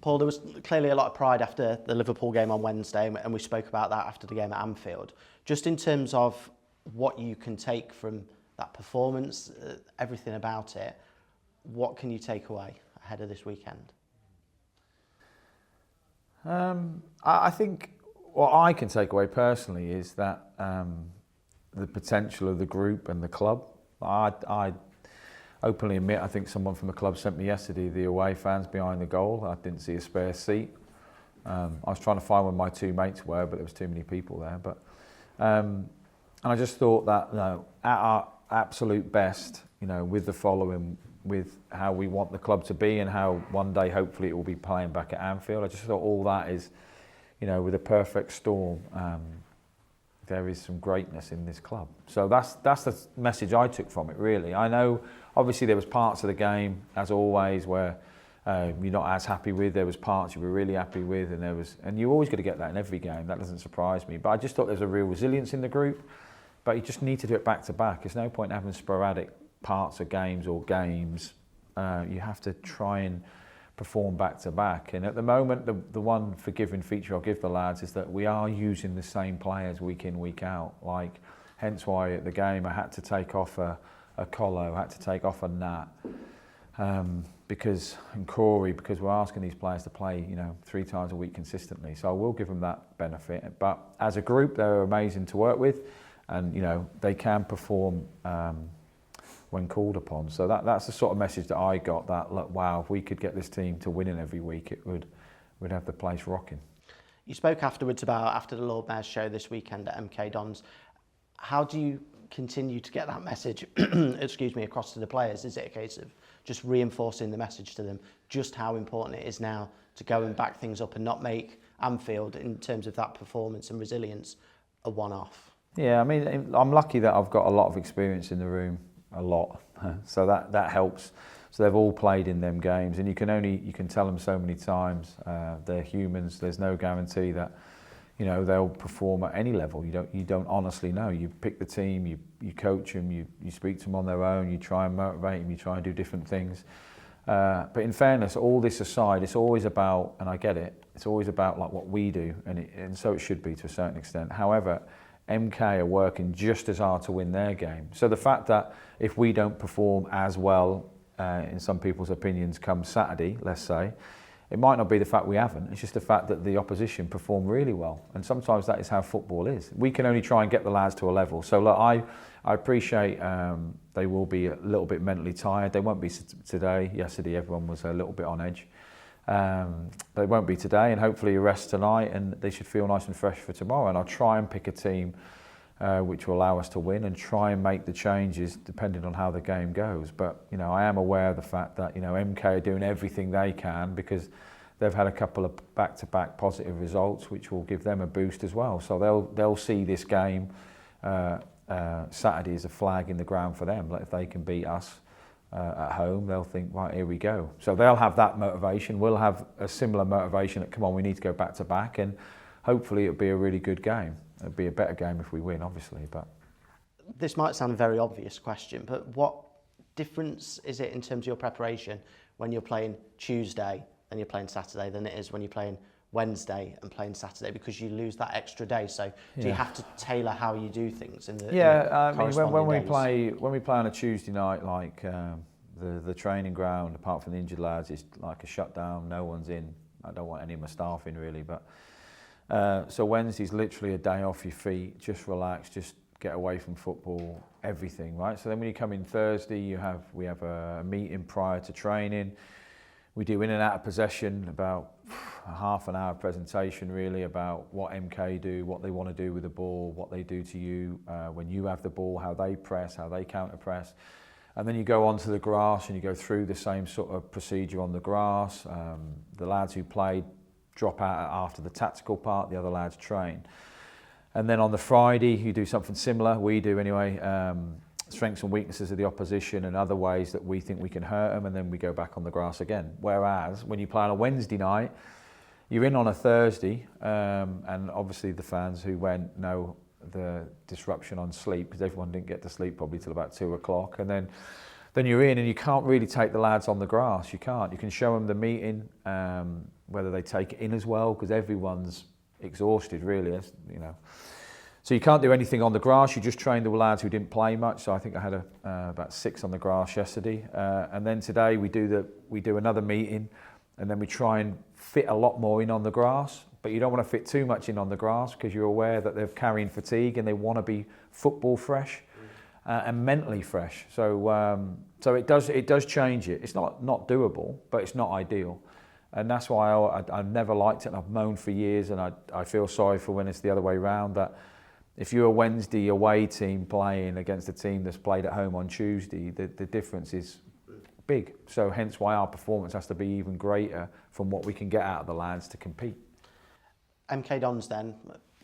Paul, there was clearly a lot of pride after the Liverpool game on Wednesday, and we spoke about that after the game at Anfield. Just in terms of what you can take from that performance, everything about it, what can you take away ahead of this weekend? I think what I can take away personally is that the potential of the group and the club. I openly admit, I think someone from the club sent me yesterday the away fans behind the goal. I didn't see a spare seat. I was trying to find where my two mates were, but there was too many people there. But and I just thought that, you know, at our absolute best, you know, with the following, with how we want the club to be and how one day hopefully it will be playing back at Anfield, I just thought all that is, you know, with a perfect storm, there is some greatness in this club. So that's the message I took from it, really. I know, obviously, there was parts of the game, as always, where you're not as happy with. There was parts you were really happy with, and you always got to get that in every game. That doesn't surprise me. But I just thought there was a real resilience in the group. But you just need to do it back to back. There's no point having sporadic parts of games or games. You have to try and perform back to back. And at the moment, the one forgiving feature I'll give the lads is that we are using the same players week in, week out. Like, hence why at the game I had to take off a Colo, I had to take off a Nat, and Corey, because we're asking these players to play, you know, 3 times a week consistently. So I will give them that benefit. But as a group, they're amazing to work with, and you know, they can perform when called upon. So that's the sort of message that I got, that, look, wow, if we could get this team to winning every week, we'd have the place rocking. You spoke afterwards about after the Lord Mayor's show this weekend at MK Dons. How do you continue to get that message excuse me, across to the players? Is it a case of just reinforcing the message to them, just how important it is now to go and back things up and not make Anfield, in terms of that performance and resilience, a one-off? Yeah, I mean, I'm lucky that I've got a lot of experience in the room, a lot, so that helps. So they've all played in them games, and you can tell them so many times, they're humans. There's no guarantee that, you know, they'll perform at any level. You don't honestly know. You pick the team, you coach them, you speak to them on their own, you try and motivate them, you try and do different things. But in fairness, all this aside, it's always about, and I get it, it's always about like what we do, and so it should be to a certain extent. However, MK are working just as hard to win their game. So the fact that if we don't perform as well, in some people's opinions, come Saturday, let's say, it might not be the fact we haven't, it's just the fact that the opposition perform really well. And sometimes that is how football is. We can only try and get the lads to a level. So look, I appreciate they will be a little bit mentally tired. They won't be today. Yesterday everyone was a little bit on edge. They won't be today, and hopefully you rest tonight, and they should feel nice and fresh for tomorrow. And I'll try and pick a team which will allow us to win, and try and make the changes depending on how the game goes. But you know, I am aware of the fact that, you know, MK are doing everything they can, because they've had a couple of back-to-back positive results, which will give them a boost as well. So they'll see this game Saturday as a flag in the ground for them. Like, if they can beat us at home, they'll think, right, here we go. So they'll have that motivation. We'll have a similar motivation that, come on, we need to go back to back, and hopefully it'll be a really good game. It'll be a better game if we win, obviously. But this might sound a very obvious question, but what difference is it in terms of your preparation when you're playing Tuesday and you're playing Saturday than it is when you're playing Wednesday and playing Saturday, because you lose that extra day? So do you have to tailor how you do things in the I mean, when we play on a Tuesday night, like the training ground, apart from the injured lads, is like a shutdown. No one's in. I don't want any of my staff in, really, but so Wednesday's literally a day off your feet, just relax, just get away from football, everything, right? So then when you come in Thursday, we have a meeting prior to training. We do in and out of possession, about a half an hour presentation really about what MK do, what they want to do with the ball, what they do to you when you have the ball, how they press, how they counter press. And then you go onto the grass and you go through the same sort of procedure on the grass. The lads who played drop out after the tactical part, the other lads train. And then on the Friday, you do something similar, we do anyway, strengths and weaknesses of the opposition and other ways that we think we can hurt them, and then we go back on the grass again. Whereas when you play on a Wednesday night, you're in on a Thursday, and obviously the fans who went know the disruption on sleep, because everyone didn't get to sleep probably till about 2 o'clock, and then you're in, and you can't really take the lads on the grass. You can't. You can show them the meeting, whether they take it in as well, because everyone's exhausted really, you know. So you can't do anything on the grass. You just train the lads who didn't play much. So I think I had about 6 on the grass yesterday, and then today we do another meeting, and then we try and fit a lot more in on the grass. But you don't want to fit too much in on the grass because you're aware that they're carrying fatigue and they want to be football fresh and mentally fresh. So so it does change it. It's not doable, but it's not ideal. And that's why I've never liked it, and I've moaned for years, and I feel sorry for when it's the other way around, that if you're a Wednesday away team playing against a team that's played at home on Tuesday, the difference is big. So hence why our performance has to be even greater from what we can get out of the lads to compete. MK Dons then,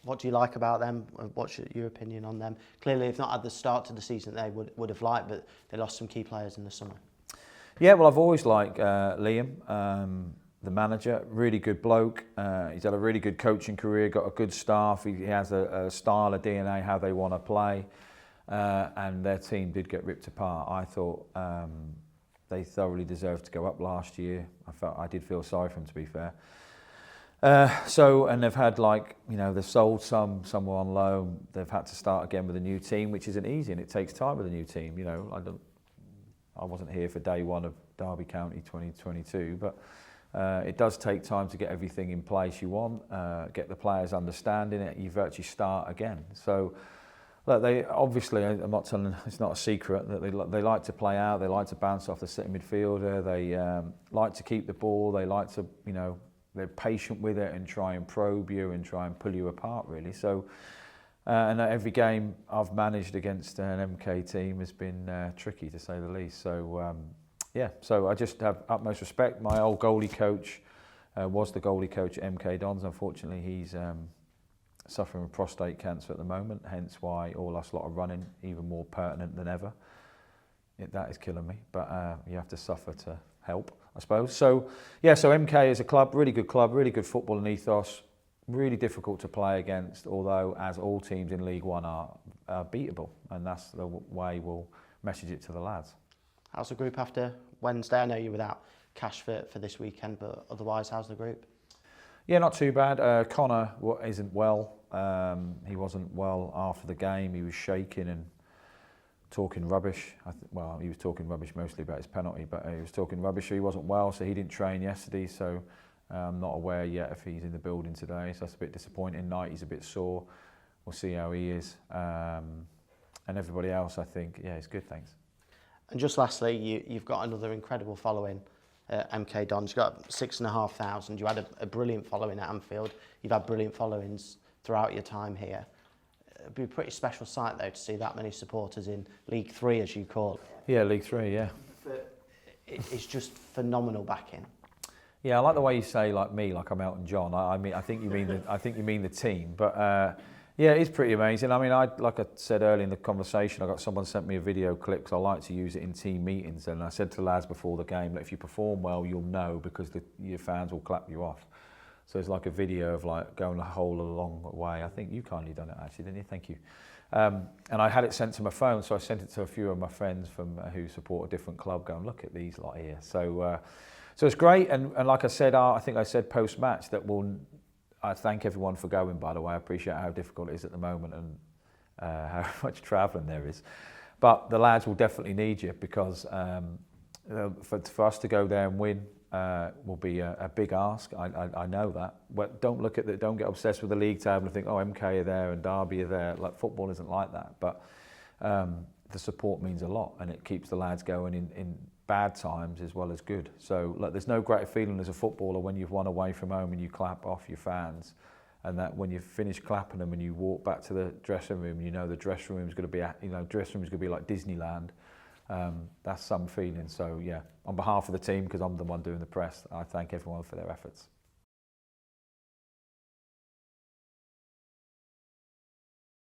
what do you like about them? What's your opinion on them? Clearly, if not at the start to the season they would have liked, but they lost some key players in the summer. Yeah, well, I've always liked Liam, the manager, really good bloke. He's had a really good coaching career, got a good staff. He has a style, a DNA, how they want to play. And their team did get ripped apart. I thought they thoroughly deserved to go up last year. I did feel sorry for them, to be fair. And they've had, like, you know, they've sold some were on loan. They've had to start again with a new team, which isn't easy, and it takes time with a new team. You know, I wasn't here for day one of Derby County 2022, but it does take time to get everything in place you want, get the players understanding it. You virtually start again. So, look, they obviously, I'm not telling, it's not a secret that they like to play out. They like to bounce off the sitting midfielder. They like to keep the ball. They like to, you know, they're patient with it and try and probe you and try and pull you apart, really. So, and every game I've managed against an MK team has been tricky, to say the least. So, yeah, so I just have utmost respect. My old goalie coach was the goalie coach at MK Dons. Unfortunately, he's suffering with prostate cancer at the moment, hence why all us lot are running even more pertinent than ever. That is killing me, but you have to suffer to help, I suppose. So, yeah, so MK is a club, really good football and ethos, really difficult to play against, although as all teams in League One are beatable, and that's the way we'll message it to the lads. How's the group after Wednesday? I know you're without cash for this weekend, but otherwise, how's the group? Yeah, not too bad. Connor isn't well. He wasn't well after the game. He was shaking and talking rubbish. Well, he was talking rubbish mostly about his penalty, but he was talking rubbish. So he wasn't well, so he didn't train yesterday. So I'm not aware yet if he's in the building today. So that's a bit disappointing. Knight, he's a bit sore. We'll see how he is. And everybody else, I think, yeah, it's good, thanks. And just lastly, you've got another incredible following at MK Dons. You've got 6,500. You had a brilliant following at Anfield. You've had brilliant followings throughout your time here. It'd be a pretty special sight, though, to see that many supporters in League 3, as you call it. Yeah, League 3, yeah. It's just phenomenal backing. Yeah, I like the way you say, like me, like I'm Elton John. I mean, I think you mean the team, but yeah, it's pretty amazing. I mean, like I said earlier in the conversation, I got someone sent me a video clip because I like to use it in team meetings, and I said to the lads before the game that if you perform well, you'll know because your fans will clap you off. So it's like a video of like going a whole long way. I think you kindly done it actually, didn't you? Thank you. And I had it sent to my phone, so I sent it to a few of my friends from who support a different club. Going, look at these lot here. So it's great. And like I said, I think I said post match that I thank everyone for going. By the way, I appreciate how difficult it is at the moment and how much travelling there is. But the lads will definitely need you because for us to go there and win. Will be a big ask. I know that. But don't get obsessed with the league table and think, oh, MK are there and Derby are there. Like football isn't like that. But the support means a lot, and it keeps the lads going in bad times as well as good. So look, there's no greater feeling as a footballer when you've won away from home and you clap off your fans, and that when you finish clapping them and you walk back to the dressing room, you know the dressing room's going to be, dressing room's going to be like Disneyland. That's some feeling. So yeah, on behalf of the team, because I'm the one doing the press, I thank everyone for their efforts.